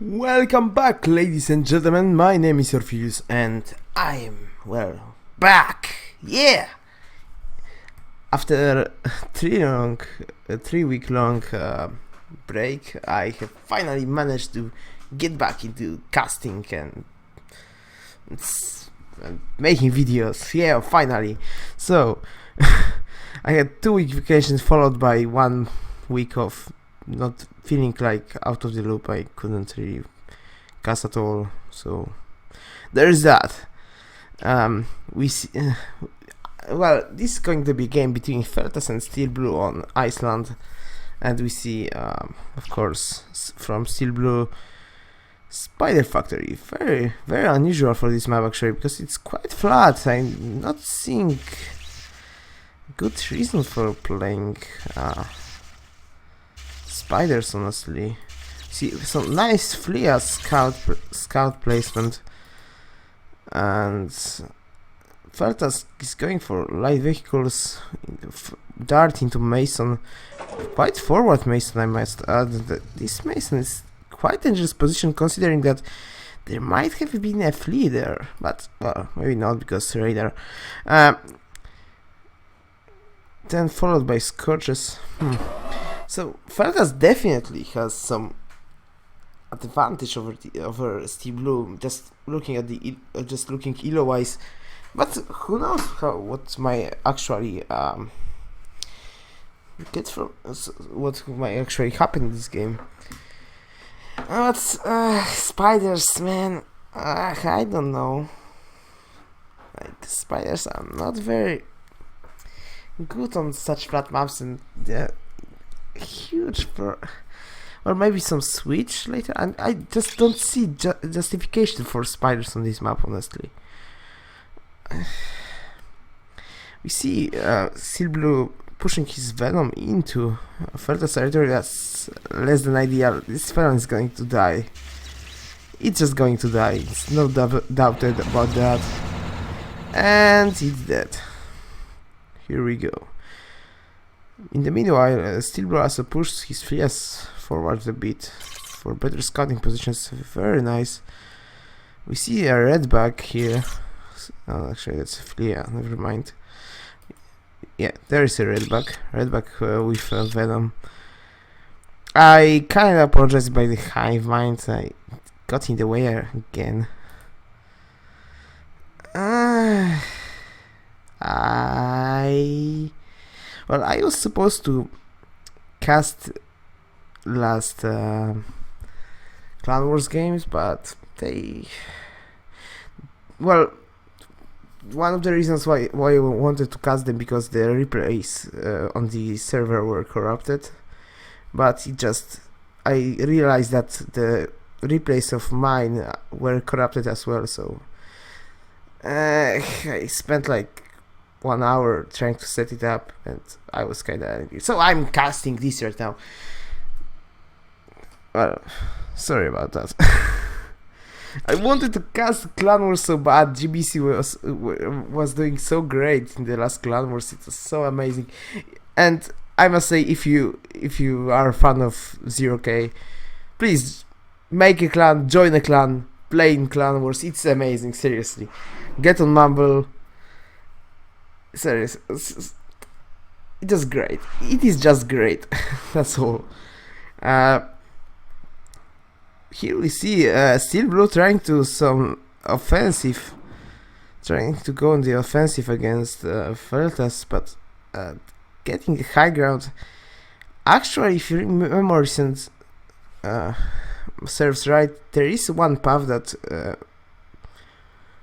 Welcome back, ladies and gentlemen. My name is Fealthas, and I am, back! Yeah! After a 3 week long break, I have finally managed to get back into casting and making videos. Yeah, finally. So, I had 2 week vacations followed by 1 week of not feeling like out of the loop. I couldn't really cast at all, so there's that. We see, this is going to be a game between Fealthas and Steel Blue on Iceland, and we see, of course, from Steel Blue, Spider Factory. Very unusual for this map actually, because it's quite flat. I'm not seeing good reason for playing spiders, honestly. See some nice Fealthas scout placement, and Fealthas is going for light vehicles, dart into Mason, quite forward Mason, I must add. This Mason is quite dangerous position considering that there might have been a flea there, but well, maybe not because radar. Then followed by Scorches. So Fealthas definitely has some advantage over Steel Blue, just looking at the elo wise, but who knows what might actually what might actually happen in this game. But spiders, man, I don't know. Like, spiders are not very good on such flat maps, and they're huge for, or maybe some switch later, and I just don't see justification for spiders on this map, honestly. We see Steel Blue pushing his Venom into Fealthas territory. That's less than ideal. This Venom is going to die. It's just going to die. It's no doubted about that. And it's dead. Here we go. In the meanwhile, Steel Blue also pushed his Fealthas forward a bit for better scouting positions. Very nice. We see a redback here. Oh, actually, that's a flea. Never mind. Yeah, there is a redback. With Venom. I kind of apologize by the hive mind. I got in the way again. I was supposed to cast last Clan Wars games, but one of the reasons why I wanted to cast them, because the replays on the server were corrupted, but I realized that the replays of mine were corrupted as well, so I spent like 1 hour trying to set it up, and I was kinda angry. So I'm casting this right now. Well, sorry about that. I wanted to cast Clan Wars so bad. GBC was doing so great in the last Clan Wars. It was so amazing. And I must say, if you are a fan of 0K, please make a clan, join a clan, play in Clan Wars. It's amazing, seriously. Get on Mumble. Serious, it's just great. It is just great. That's all. Here we see Steel Blue trying to go on the offensive against Fealthas, but getting the high ground. Actually, if you remember recent serves right, there is one path that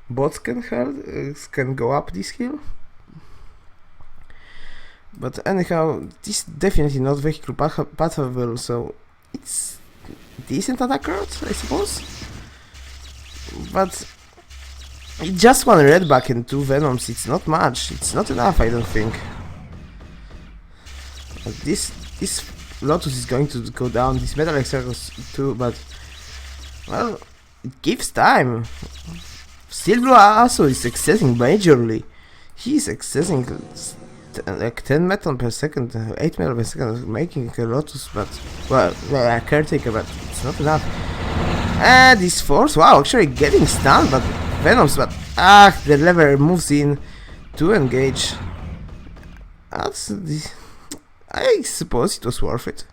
bots can go up this hill. But anyhow, this is definitely not vehicle pathable, so it's decent attack route, I suppose. But just one redback and 2 Venoms, it's not much. It's not enough, I don't think. But this Lotus is going to go down, this Metal Exarchus too, but well, it gives time. Steel Blue also is accessing majorly. He's accessing like 10 metal per second, 8 metal per second, making a Lotus, but well, a caretaker, but it's not enough. And this force, wow, actually getting stunned, but Venoms, but the lever moves in to engage. I suppose it was worth it.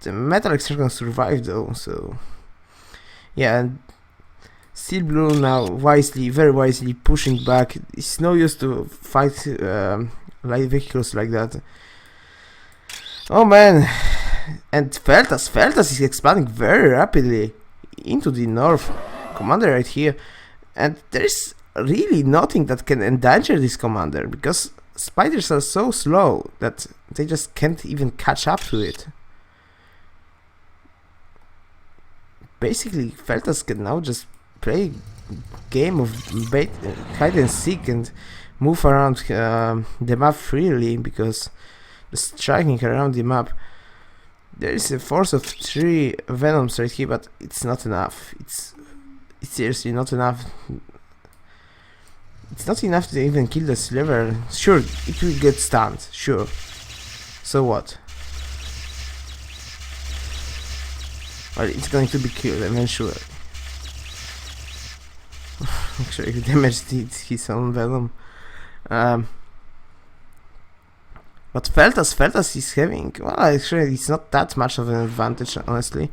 The metal extraction survived though, so yeah. And Steel Blue now very wisely pushing back. It's no use to fight light vehicles like that. Oh man, and Fealthas is expanding very rapidly into the north. Commander right here, and there's really nothing that can endanger this commander because spiders are so slow that they just can't even catch up to it. Basically, Fealthas can now just play game of hide and seek and move around the map freely because just striking around the map. There is a force of 3 Venoms right here, but it's not enough. It's seriously not enough. It's not enough to even kill the sliver. Sure, it will get stunned, sure. So what? Well, it's going to be killed eventually. Actually, he damaged his own Venom. But Fealthas is having, well, actually it's not that much of an advantage, honestly,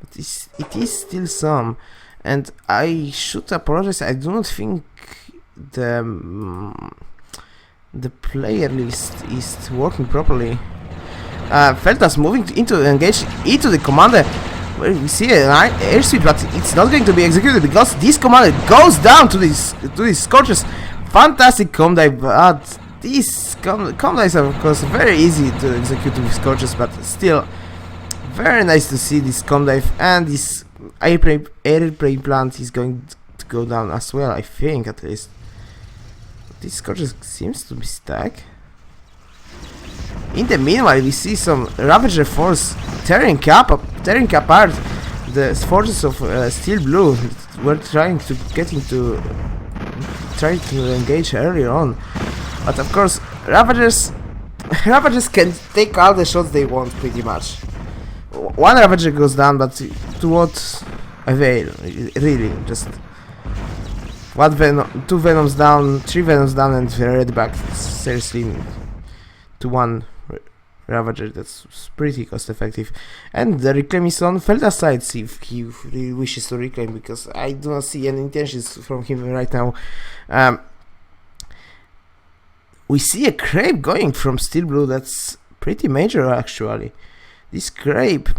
but it is still some. And I should apologize, I do not think the player list is working properly. Fealthas moving into engage into the commander. Well, we see an air sweep, but it's not going to be executed because this commander goes down to these scorches. Fantastic com dive, but these com dives are of course very easy to execute with scorches, but still very nice to see this com dive. And this airplane plant is going to go down as well, I think, at least. This scorches seems to be stuck. In the meanwhile, we see some Ravager force tearing apart the forces of Steel Blue. Were trying to engage earlier on, but of course Ravagers can take all the shots they want pretty much. One Ravager goes down, but to what avail? Really, just two Venoms down, 3 Venoms down, and red back. Seriously, to 1 Ravager. That's pretty cost effective. And the reclaim is on Fealthas' side, see if he really wishes to reclaim, because I do not see any intentions from him right now. We see a crepe going from Steel Blue. That's pretty major actually. This crepe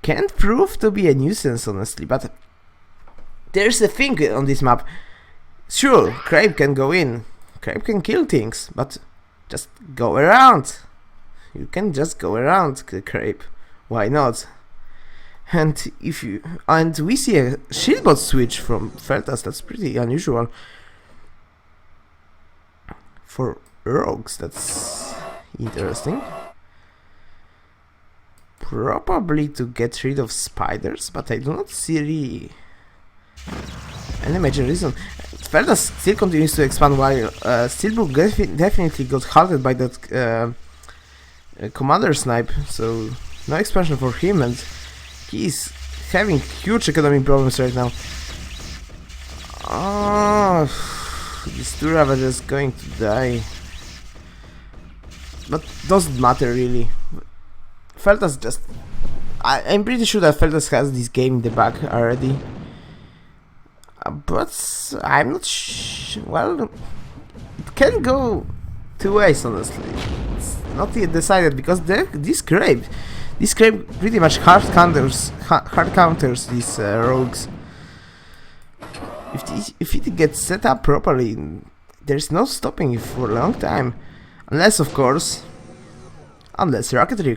can prove to be a nuisance, honestly, but there's a thing on this map. Sure, crepe can go in, crepe can kill things, but just go around. You can just go around the crepe. Why not? And we see a shieldbot switch from Fealthas. That's pretty unusual for rogues. That's interesting. Probably to get rid of spiders, but I do not see really any major reason. Fealthas still continues to expand while Steelbook definitely got halted by that commander snipe, so no expansion for him, and he's having huge economic problems right now. Oh, this 2 Ravagers going to die, but doesn't matter really. Fealthas just, I'm pretty sure that Fealthas has this game in the bag already, but I'm not well, it can go 2 ways, honestly. It's not yet decided, because this crepe pretty much hard counters these rogues. If it gets set up properly, there's no stopping it for a long time, unless rocketry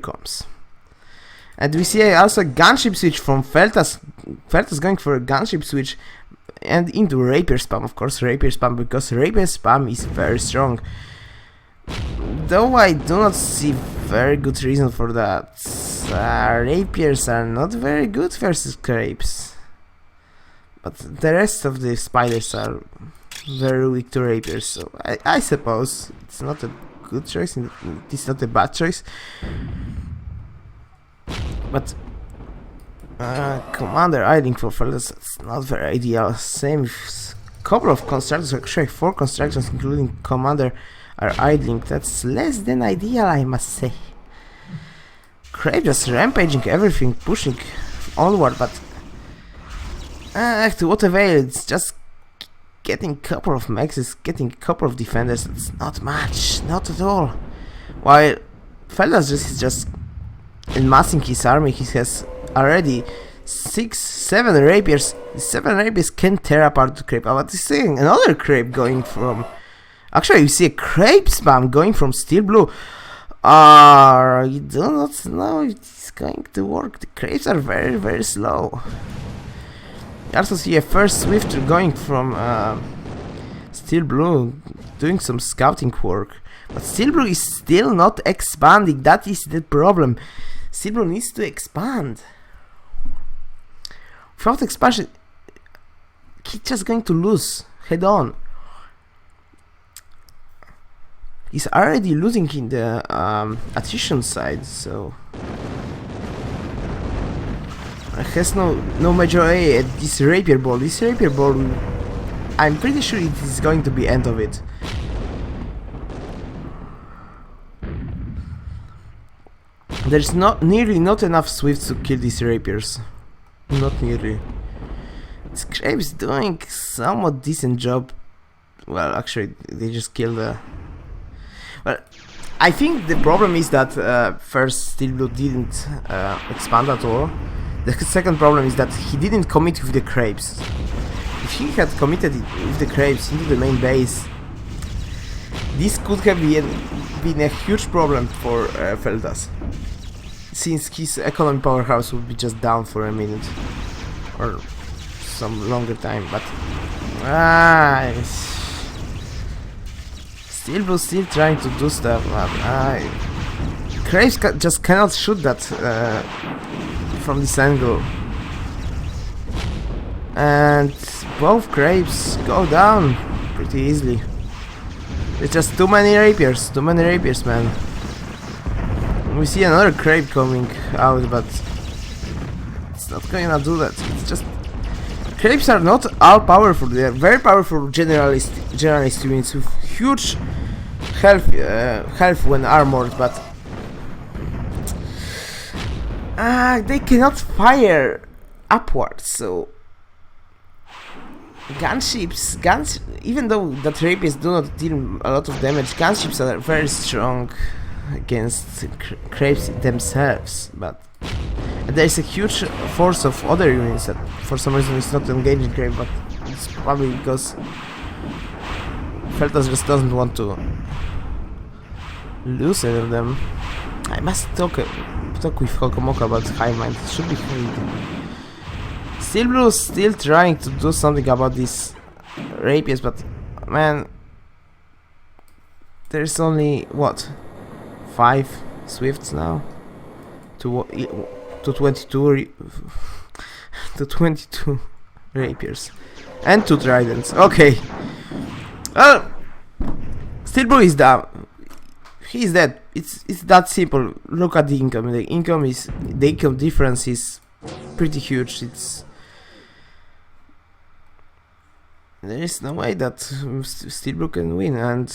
comes. And we see also a gunship switch from Fealthas. Fealthas going for a gunship switch and into rapier spam, of course, rapier spam, because rapier spam is very strong. Though I do not see very good reason for that. Rapiers are not very good versus crepes, but the rest of the spiders are very weak to rapiers, so I suppose it's not a good choice, it's not a bad choice. But Commander idling for Fealthas, it's not very ideal. Same with couple of constructors, actually 4 constructors including Commander are idling. That's less than ideal, I must say. Crave just rampaging everything, pushing onward, but to what avail? It's just getting a couple of maxes, getting a couple of defenders. It's not much, not at all. While Fealthas is just amassing his army, he has already 7 rapiers. The 7 rapiers can tear apart the creep. But he's seeing another creep going from. Actually, you see a crepe spam going from Steel Blue. You do not know if it's going to work. The crepes are very, very slow. You also see a first Swifter going from Steel Blue, doing some scouting work. But Steel Blue is still not expanding. That is the problem. Steel Blue needs to expand. Without expansion, he's just going to lose head on. He's already losing in the attrition side, so he has no major A at this rapier ball. This rapier ball, I'm pretty sure it is going to be end of it. There's nearly not enough swifts to kill these rapiers. Not nearly. Scrape is doing somewhat decent job. Well, actually, they just killed the. Well, I think the problem is that first Steel Blue didn't expand at all. The second problem is that he didn't commit with the crepes. If he had committed with the crepes into the main base, this could have been a huge problem for Fealthas, since his economy powerhouse would be just down for a minute or some longer time. But Steel Blue still trying to do stuff. Crepes just cannot shoot that from this angle, and both crepes go down pretty easily. There's just too many rapiers, man. We see another crepe coming out, but it's not gonna do that. It's just crepes are not all powerful. They are very powerful generalist units with huge health when armored, but they cannot fire upwards. So guns, even though that rapiers do not deal a lot of damage, gunships are very strong against crepes themselves. But there's a huge force of other units that for some reason is not engaging crepe, but it's probably because Fealthas just doesn't want to lose any of them. I must talk with Hokomoka about Hive Mind. It should be great. Steel Blue is still trying to do something about these rapiers, but man, there's only what, 5 swifts now to 22 to 22 rapiers and 2 tridents. Okay, well, Steel Blue is down. He's dead. It's that simple. Look at the income. The income difference is pretty huge. There is no way that Steel Blue can win, and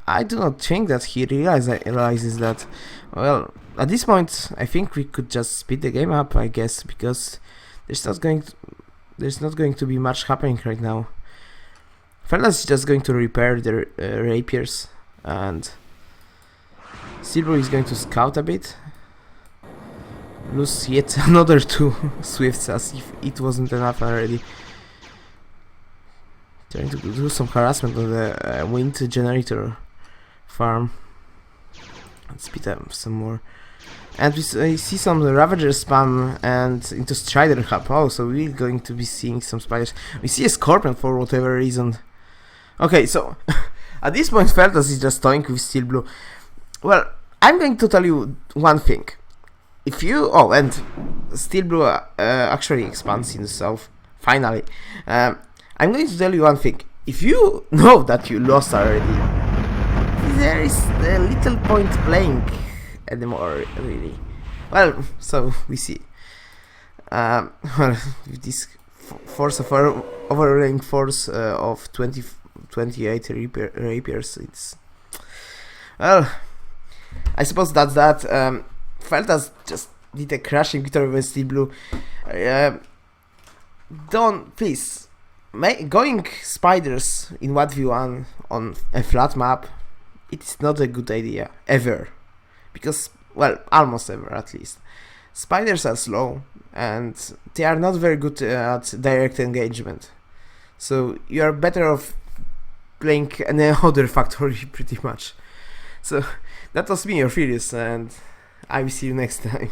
I do not think that he realizes that. Well, at this point, I think we could just speed the game up, I guess, because there's not going to be much happening right now. Fealthas is just going to repair their rapiers, and Steel Blue is going to scout a bit. Lose yet another 2 swifts, as if it wasn't enough already. Trying to do some harassment on the wind generator farm. Let's speed up some more. And we see some Ravager spam and into Strider Hub. Oh, so we're going to be seeing some spiders. We see a Scorpion for whatever reason. Okay, so at this point Fealthas is just toying with Steel Blue. Well, I'm going to tell you one thing. If you... Oh, and Steel Blue actually expands in the south. Finally. I'm going to tell you one thing. If you know that you lost already, there is a little point playing anymore, really. Well, so we see. Well, with this force of overwhelming force of 28 rapiers, it's, well, I suppose that's that. Fealthas just did a crashing victory with Steel Blue. Don't, please, going spiders in 1v1 on a flat map, it's not a good idea, ever. Because, well, almost ever at least. Spiders are slow, and they are not very good at direct engagement. So you are better off playing any other factory, pretty much. So that was me, your Fealthas, and I will see you next time.